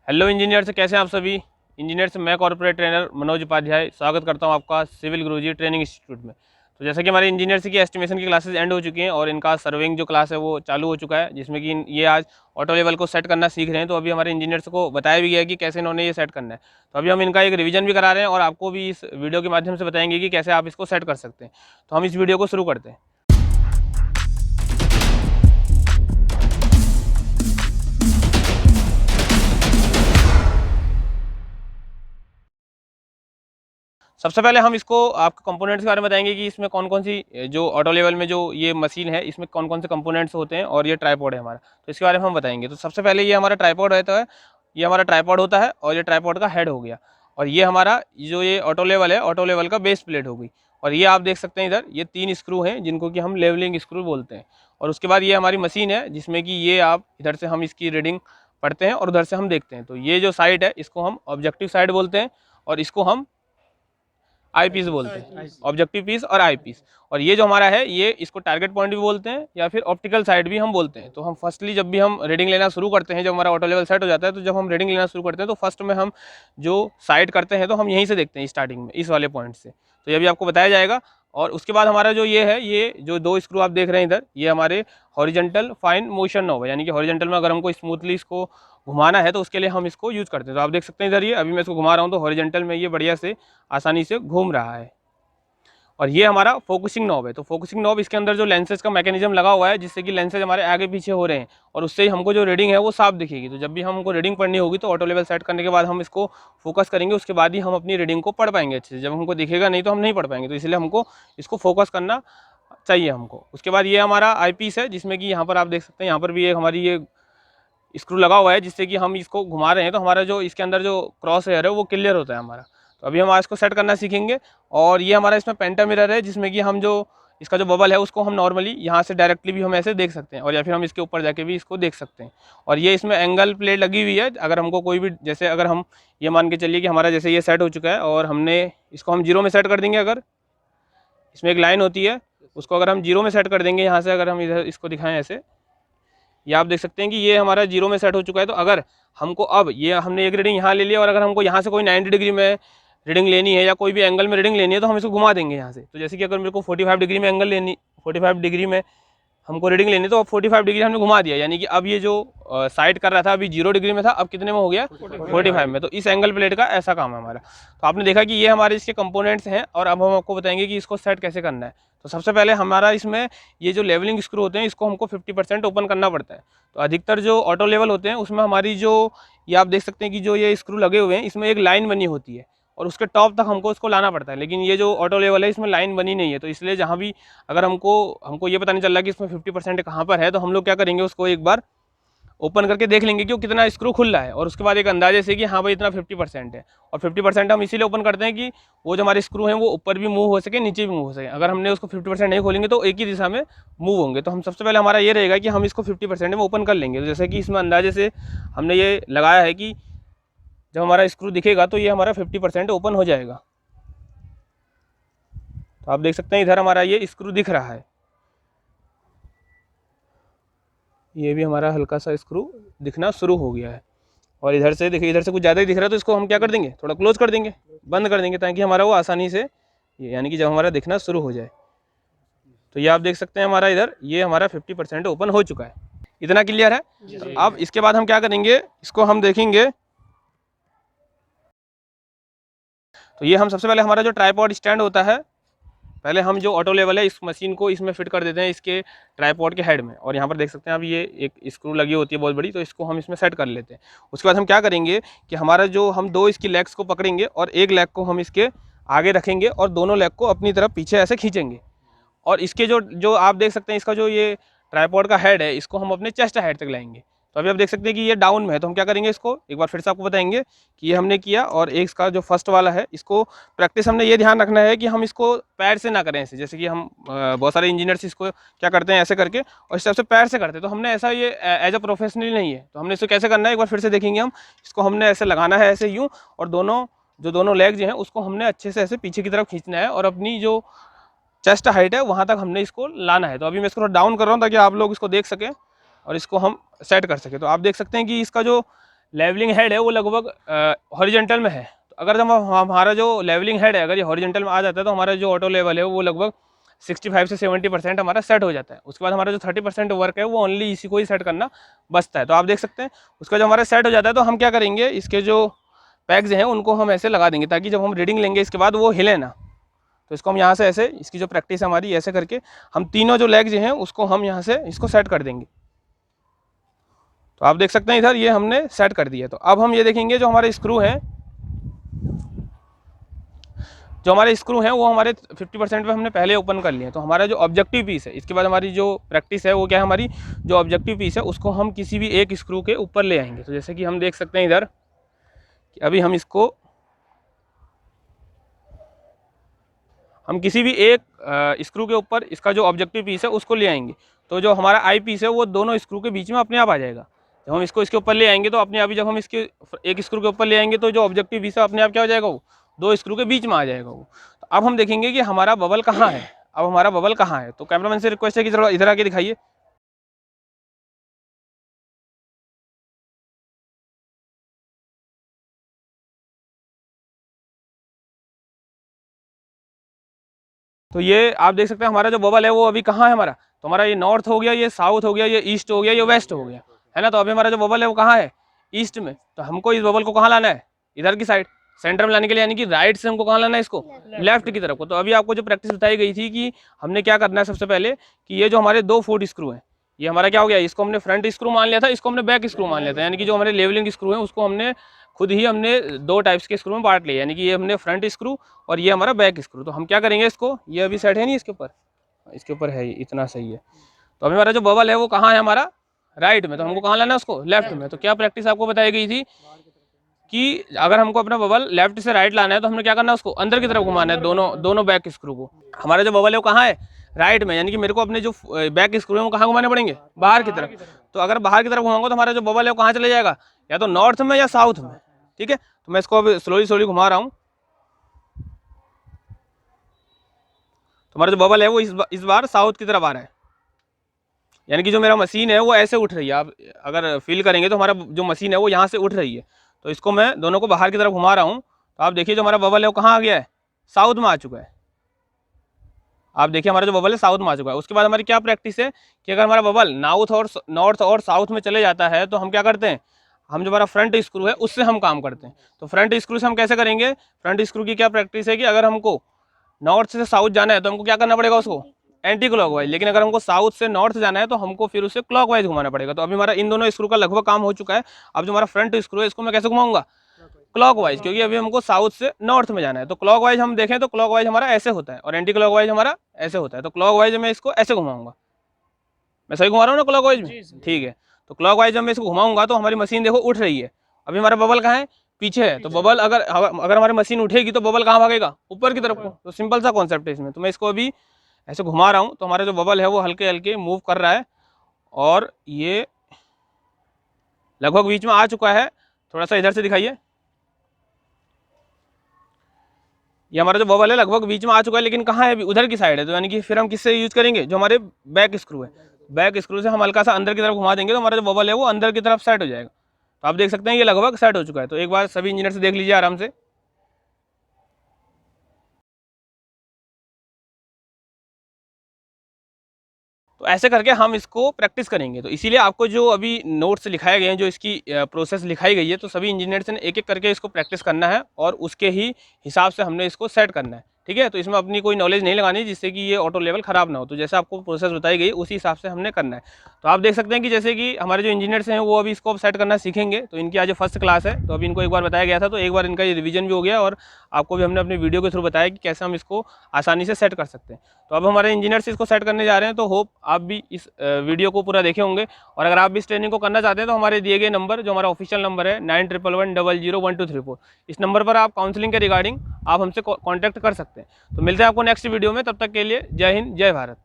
Hello engineer से कैसे हैं आप सभी। इंजीनियर से मैं कॉर्पोरेट ट्रेनर मनोज उपाध्याय स्वागत करता हूं आपका सिविल गुरुजी ट्रेनिंग इंस्टीट्यूट में। तो जैसा कि हमारे इंजीनियर की एस्टिमेशन की क्लासेस एंड हो चुकी हैं और इनका सर्वेइंग जो क्लास है वो चालू हो चुका है, जिसमें कि ये आज ऑटो लेवल को सेट करना सीख रहे हैं। तो अभी हमारे इंजीनियर्स को बताया भी गया है कि कैसे इन्होंने ये सेट करना है। तो अभी हम इनका एक रिवीजन भी करा रहे हैं और आपको भी इस वीडियो के माध्यम से बताएंगे कि कैसे आप इसको सेट कर सकते हैं। तो हम इस वीडियो को शुरू करते हैं। सबसे पहले हम इसको आपको कंपोनेंट्स के बारे में बताएंगे कि इसमें कौन कौन सी जो ऑटो लेवल में जो ये मशीन है इसमें कौन कौन से कंपोनेंट्स होते हैं और ये ट्राइपॉड है हमारा, तो इसके बारे में हम बताएंगे। तो सबसे पहले ये हमारा ट्राइपॉड रहता है, ये हमारा ट्राइपॉड होता है और ये ट्राइपॉड का हेड हो गया। और ये हमारा जो ये ऑटो लेवल है, ऑटो लेवल का बेस प्लेट हो गई। और ये आप देख सकते हैं इधर ये 3 स्क्रू हैं जिनको कि हम लेवलिंग स्क्रू बोलते हैं। और उसके बाद ये हमारी मशीन है जिसमें कि ये आप इधर से हम इसकी रीडिंग पढ़ते हैं और उधर से हम देखते हैं। तो ये जो साइड है इसको हम ऑब्जेक्टिव साइड बोलते हैं और इसको हम आई पीस बोलते हैं, ऑब्जेक्टिव पीस और आई पीस। और ये जो हमारा है ये इसको टारगेट पॉइंट भी बोलते हैं या फिर ऑप्टिकल साइड भी हम बोलते हैं। तो हम फर्स्टली जब भी हम रीडिंग लेना शुरू करते हैं, जब हमारा ऑटो लेवल सेट हो जाता है, तो जब हम रीडिंग लेना शुरू करते हैं तो फर्स्ट में हम जो साइड करते हैं तो हम यहीं से देखते हैं स्टार्टिंग में इस वाले पॉइंट से। तो ये भी आपको बताया जाएगा। और उसके बाद हमारा जो ये है, ये जो 2 स्क्रू आप देख रहे हैं इधर, ये हमारे हॉरिजेंटल फाइन मोशन नॉब है, यानी कि हॉरिजेंटल में अगर हमको स्मूथली इसको घुमाना है तो उसके लिए हम इसको यूज़ करते हैं। तो आप देख सकते हैं इधर ये अभी मैं इसको घुमा रहा हूँ तो हॉरिजेंटल में ये बढ़िया से आसानी से घूम रहा है। और ये हमारा फोकसिंग नॉब है। तो फोकसिंग नॉब इसके अंदर जो लेंसेज का मैकेनिज्म लगा हुआ है जिससे कि लेंसेज हमारे आगे पीछे हो रहे हैं और उससे ही हमको जो रीडिंग है वो साफ दिखेगी। तो जब भी हमको रीडिंग पढ़नी होगी तो ऑटो लेवल सेट करने के बाद हम इसको फोकस करेंगे, उसके बाद ही हम अपनी रीडिंग को पढ़ पाएंगे अच्छे से। जब हमको दिखेगा नहीं तो हम नहीं पढ़ पाएंगे, तो इसलिए हमको इसको फोकस करना चाहिए हमको। उसके बाद ये हमारा आई पीस है जिसमें कि यहाँ पर आप देख सकते हैं यहाँ पर भी एक हमारी ये स्क्रू लगा हुआ है जिससे कि हम इसको घुमा रहे हैं तो हमारा जो इसके अंदर जो क्रॉस हेयर है वो क्लियर होता है हमारा। तो अभी हम आज इसको सेट करना सीखेंगे। और ये हमारा इसमें पेंटा मिरर है जिसमें कि हम जो इसका जो बबल है उसको हम नॉर्मली यहाँ से डायरेक्टली भी हम ऐसे देख सकते हैं और या फिर हम इसके ऊपर जाके भी इसको देख सकते हैं। और ये इसमें एंगल प्लेट लगी हुई है, अगर हमको कोई भी जैसे अगर हम ये मान के चलिए कि हमारा जैसे ये सेट हो चुका है और हमने इसको हम 0 में सेट कर देंगे। अगर इसमें एक लाइन होती है उसको अगर हम 0 में सेट कर देंगे, यहाँ से अगर हम इधर इसको दिखाएं ऐसे, ये आप देख सकते हैं कि ये हमारा 0 में सेट हो चुका है। तो अगर हमको अब ये हमने एक रीडिंग यहाँ ले लिया और अगर हमको यहाँ से कोई 90 डिग्री में रीडिंग लेनी है या कोई भी एंगल में रीडिंग लेनी है तो हम इसको घुमा देंगे यहाँ से। तो जैसे कि अगर मेरे को 45 डिग्री में एंगल लेनी, 45 डिग्री में हमको रीडिंग लेनी, तो अब 45 डिग्री हमने घुमा दिया, यानी कि अब ये जो साइड कर रहा था अभी 0 डिग्री में था, अब कितने में हो गया 45 में। तो इस एंगल प्लेट का ऐसा काम है हमारा। तो आपने देखा कि ये हमारे इसके कंपोनेंट्स हैं और अब हम आपको बताएंगे कि इसको सेट कैसे करना है। तो सबसे पहले हमारा इसमें ये जो लेवलिंग स्क्रू होते हैं इसको हमको 50% ओपन करना पड़ता है। तो अधिकतर जो ऑटो लेवल होते हैं उसमें हमारी जो ये आप देख सकते हैं कि जो ये स्क्रू लगे हुए हैं इसमें एक लाइन बनी होती है और उसके टॉप तक हमको उसको लाना पड़ता है। लेकिन ये जो ऑटो लेवल है इसमें लाइन बनी नहीं है, तो इसलिए जहाँ भी अगर हमको ये पता नहीं चल रहा कि इसमें 50% कहाँ पर है, तो हम लोग क्या करेंगे उसको एक बार ओपन करके देख लेंगे कि वो कितना स्क्रू खुल रहा है और उसके बाद एक अंदाजे से कि हाँ भाई इतना 50% है। और 50% हम इसीलिए ओपन करते हैं कि वो जो हमारे स्क्रू हैं वो ऊपर भी मूव हो सके, नीचे भी मूव हो सके। अगर हमने उसको 50% नहीं खोलेंगे तो एक ही दिशा में मूव होंगे। तो हम सबसे पहले हमारा ये रहेगा कि हम इसको 50% में ओपन कर लेंगे। तो जैसे कि इसमें अंदाजे से हमने ये लगाया है कि जब हमारा स्क्रू दिखेगा तो ये हमारा 50% ओपन हो जाएगा। तो आप देख सकते हैं इधर हमारा ये स्क्रू दिख रहा है, ये भी हमारा हल्का सा स्क्रू दिखना शुरू हो गया है। और इधर से देखिए, इधर से कुछ ज़्यादा ही दिख रहा है तो इसको हम क्या कर देंगे, थोड़ा क्लोज कर देंगे, बंद कर देंगे, ताकि हमारा वो आसानी से यानी कि जब हमारा दिखना शुरू हो जाए। तो ये आप देख सकते हैं हमारा इधर ये हमारा 50% ओपन हो चुका है। इतना क्लियर है। अब इसके बाद हम क्या करेंगे, इसको हम देखेंगे। तो ये हम सबसे पहले हमारा जो ट्राइपॉड स्टैंड होता है, पहले हम जो ऑटो लेवल है इस मशीन को इसमें फिट कर देते हैं इसके ट्राइपॉड के हेड में। और यहाँ पर देख सकते हैं अब ये एक स्क्रू लगी होती है बहुत बड़ी, तो इसको हम इसमें सेट कर लेते हैं। उसके बाद हम क्या करेंगे कि हमारा जो हम 2 इसकी लेग्स को पकड़ेंगे और एक लेग को हम इसके आगे रखेंगे और दोनों लेग को अपनी तरफ पीछे ऐसे खींचेंगे। और इसके जो जो आप देख सकते हैं इसका जो ये ट्राइपॉड का हेड है इसको हम अपने चेस्ट हाइट तक लाएंगे। तो अभी आप देख सकते हैं कि ये डाउन में है, तो हम क्या करेंगे, इसको एक बार फिर से आपको बताएंगे कि ये हमने किया। और एक इसका जो फर्स्ट वाला है इसको प्रैक्टिस हमने ये ध्यान रखना है कि हम इसको पैर से ना करें ऐसे, जैसे कि हम बहुत सारे इंजीनियर्स इसको क्या करते हैं ऐसे करके और इस तरह से पैर से करते हैं। तो हमने ऐसा ये एज अ प्रोफेशनल नहीं है, तो हमने इसको कैसे करना है एक बार फिर से देखेंगे हम। इसको हमने ऐसे लगाना है ऐसे यूँ, और दोनों लेग जो हैं उसको हमने अच्छे से ऐसे पीछे की तरफ खींचना है और अपनी जो चेस्ट हाइट है वहाँ तक हमने इसको लाना है। तो अभी मैं इसको थोड़ा डाउन कर रहा हूँ ताकि आप लोग इसको देख सकें और इसको हम सेट कर सकें। तो आप देख सकते हैं कि इसका जो लेवलिंग हेड है वो लगभग हॉरिजेंटल में है। तो अगर जब हमारा जो लेवलिंग हेड है अगर ये हॉरिजेंटल में आ जाता है तो हमारा जो ऑटो लेवल है वो लगभग 65 से 70% हमारा सेट हो जाता है। उसके बाद हमारा जो 30% वर्क है वो ओनली इसी को ही सेट करना बचता है। तो आप देख सकते हैं उसका जो हमारा सेट हो जाता है तो हम क्या करेंगे, इसके जो पैक्स हैं उनको हम ऐसे लगा देंगे ताकि जब हम रीडिंग लेंगे इसके बाद वो हिले ना। तो इसको हम यहाँ से ऐसे, इसकी जो प्रैक्टिस है हमारी, ऐसे करके हम तीनों जो लेग्स हैं उसको हम यहाँ से इसको सेट कर देंगे। तो आप देख सकते हैं इधर ये हमने सेट कर दिया। तो अब हम ये देखेंगे जो हमारे स्क्रू हैं, जो हमारे स्क्रू हैं वो हमारे 50% पे हमने पहले ओपन कर लिए। तो हमारा जो ऑब्जेक्टिव पीस है, इसके बाद हमारी जो प्रैक्टिस है वो क्या है, हमारी जो ऑब्जेक्टिव पीस है उसको हम किसी भी एक स्क्रू के ऊपर ले आएंगे। तो जैसे कि हम देख सकते हैं इधर कि अभी हम इसको किसी भी एक स्क्रू के ऊपर इसका जो ऑब्जेक्टिव पीस है उसको ले आएंगे। तो जो हमारा आई पीस है वो दोनों स्क्रू के बीच में अपने आप आ जाएगा। जब हम इसको इसके ऊपर ले आएंगे तो अपने आप ही, जब हम इसके एक स्क्रू के ऊपर ले आएंगे तो जो ऑब्जेक्टिव पीस है अपने आप क्या हो जाएगा, वो दो स्क्रू के बीच में आ जाएगा वो। तो अब हम देखेंगे कि हमारा बबल कहाँ है। अब हमारा बबल कहाँ है, तो कैमरामैन से रिक्वेस्ट है कि थोड़ा इधर आके दिखाइए। तो ये आप देख सकते हैं हमारा जो बबल है वो अभी कहाँ है हमारा। तो हमारा ये नॉर्थ हो गया, ये साउथ हो गया, ये ईस्ट हो गया, ये वेस्ट हो गया, है ना। तो अभी हमारा जो बबल है वो कहाँ है, ईस्ट में। तो हमको इस बबल को कहाँ लाना है, इधर की साइड, सेंटर में लाने के लिए, यानी कि राइट से हमको कहाँ लाना है इसको, लेफ्ट की तरफ को। तो अभी आपको जो प्रैक्टिस बताई गई थी कि हमने क्या करना है, सबसे पहले कि ये जो हमारे 2 फुट स्क्रू हैं ये हमारा क्या हो गया, इसको हमने फ्रंट स्क्रू मान लिया था, इसको हमने बैक स्क्रू मान लिया था। यानी कि जो हमारे लेवलिंग स्क्रू है उसको हमने खुद ही हमने 2 टाइप्स के स्क्रू में बांट लिया, यानी कि ये हमने फ्रंट स्क्रू और ये हमारा बैक स्क्रू। तो हम क्या करेंगे इसको, ये अभी सेट है नहीं इसके ऊपर है, ये इतना सही है। तो अभी हमारा जो बबल है वो कहाँ है हमारा, राइट में। तो हमको कहाँ लाना है उसको, लेफ्ट में। तो क्या प्रैक्टिस आपको बताई गई थी कि अगर हमको अपना बबल लेफ्ट से राइट लाना है तो हमने क्या करना है, उसको अंदर की तरफ घुमाना है, दोनों बैक स्क्रू को। हमारा जो बबल है वो कहाँ है, राइट में। यानी कि मेरे को अपने जो बैक स्क्रू है वो कहाँ घुमाने पड़ेंगे, बाहर की तरफ। तो अगर बाहर की तरफ घुमाऊंगा तो हमारा जो बबल है वो कहाँ चले जाएगा, या तो नॉर्थ में या साउथ में। ठीक है, तो मैं इसको अब स्लोली घुमा रहा हूँ। तो हमारा जो बबल है वो इस बार साउथ की तरफ आ रहा है, यानी कि जो मेरा मशीन है वो ऐसे उठ रही है। आप अगर फील करेंगे तो हमारा जो मशीन है वो यहाँ से उठ रही है। तो इसको मैं दोनों को बाहर की तरफ घुमा रहा हूँ। तो आप देखिए जो हमारा बबल है वो कहाँ आ गया है, साउथ में आ चुका है। आप देखिए हमारा जो बबल है साउथ में आ चुका है। उसके बाद हमारी क्या प्रैक्टिस है कि अगर हमारा बबल नॉर्थ और साउथ में चले जाता है तो हम क्या करते हैं, हम जो हमारा फ्रंट स्क्रू है उससे हम काम करते हैं। तो फ्रंट स्क्रू से हम कैसे करेंगे, फ्रंट स्क्रू की क्या प्रैक्टिस है कि अगर हमको नॉर्थ से साउथ जाना है तो हमको क्या करना पड़ेगा, उसको एंटी क्लॉकवाइज। लेकिन अगर हमको साउथ से नॉर्थ जाना है तो हमको फिर उसे क्लॉकवाइज घुमाना पड़ेगा। तो अभी हमारा इन दोनों स्क्रू का लगभग काम हो चुका है। अब जो हमारा फ्रंट स्क्रू है इसको मैं कैसे घुमाऊंगा, क्लॉकवाइज, क्योंकि अभी हमको साउथ से नॉर्थ में जाना है। तो क्लॉकवाइज हम देखें तो क्लॉकवाइज हमारा ऐसे होता है और एंटी क्लॉकवाइज हमारा ऐसे होता है। तो क्लॉकवाइज मैं इसको ऐसे घुमाऊंगा, मैं सही घुमा रहा हूँ ना क्लॉकवाइज में, ठीक है। तो क्लॉकवाइज जब मैं इसको घुमाऊंगा तो हमारी मशीन देखो उठ रही है। अभी हमारा बबल कहाँ है, पीछे है। तो बबल अगर हमारी मशीन उठेगी तो बबल कहाँ भागेगा, ऊपर की तरफ को। तो सिंपल सा कॉन्सेप्ट है इसमें। तो मैं इसको अभी ऐसे घुमा रहा हूँ तो हमारा जो बबल है वो हल्के हल्के मूव कर रहा है और ये लगभग बीच में आ चुका है। थोड़ा सा इधर से दिखाइए, ये हमारा जो बबल है लगभग बीच में आ चुका है, लेकिन कहाँ है अभी, उधर की साइड है। तो यानी कि फिर हम किससे यूज करेंगे, जो हमारे बैक स्क्रू है, बैक स्क्रू से हम हल्का सा अंदर की तरफ घुमा देंगे तो हमारा जो बबल है वो अंदर की तरफ सेट हो जाएगा। तो आप देख सकते हैं ये लगभग सेट हो चुका है। तो एक बार सभी इंजीनियर से देख लीजिए आराम से। तो ऐसे करके हम इसको प्रैक्टिस करेंगे। तो इसीलिए आपको जो अभी नोट्स लिखाए गए हैं, जो इसकी प्रोसेस लिखाई गई है, तो सभी इंजीनियर्स ने एक एक करके इसको प्रैक्टिस करना है और उसके ही हिसाब से हमने इसको सेट करना है। ठीक है, तो इसमें अपनी कोई नॉलेज नहीं लगानी जिससे कि ये ऑटो लेवल ख़राब ना हो। तो जैसे आपको प्रोसेस बताई गई उसी हिसाब से हमने करना है। तो आप देख सकते हैं कि जैसे कि हमारे जो इंजीनियर्स हैं वो अभी इसको सेट करना सीखेंगे। तो इनकी आज फर्स्ट क्लास है, तो अभी इनको एक बार बताया गया था, तो एक बार इनका ये रिवीजन भी हो गया और आपको भी हमने अपनी वीडियो के थ्रू बताया कि कैसे हम इसको आसानी से सेट कर सकते हैं। तो अब हमारे इंजीनियर्स इसको सेट करने जा रहे हैं। तो होप आप भी इस वीडियो को पूरा देखे होंगे। और अगर आप भी इस ट्रेनिंग को करना चाहते हैं तो हमारे दिए गए नंबर, जो हमारा ऑफिशियल नंबर है 9111001234, इस नंबर पर आप काउंसलिंग के रिगार्डिंग आप हमसे कॉन्टैक्ट कर सकते हैं। तो मिलते हैं आपको नेक्स्ट वीडियो में, तब तक के लिए जय हिंद, जय भारत।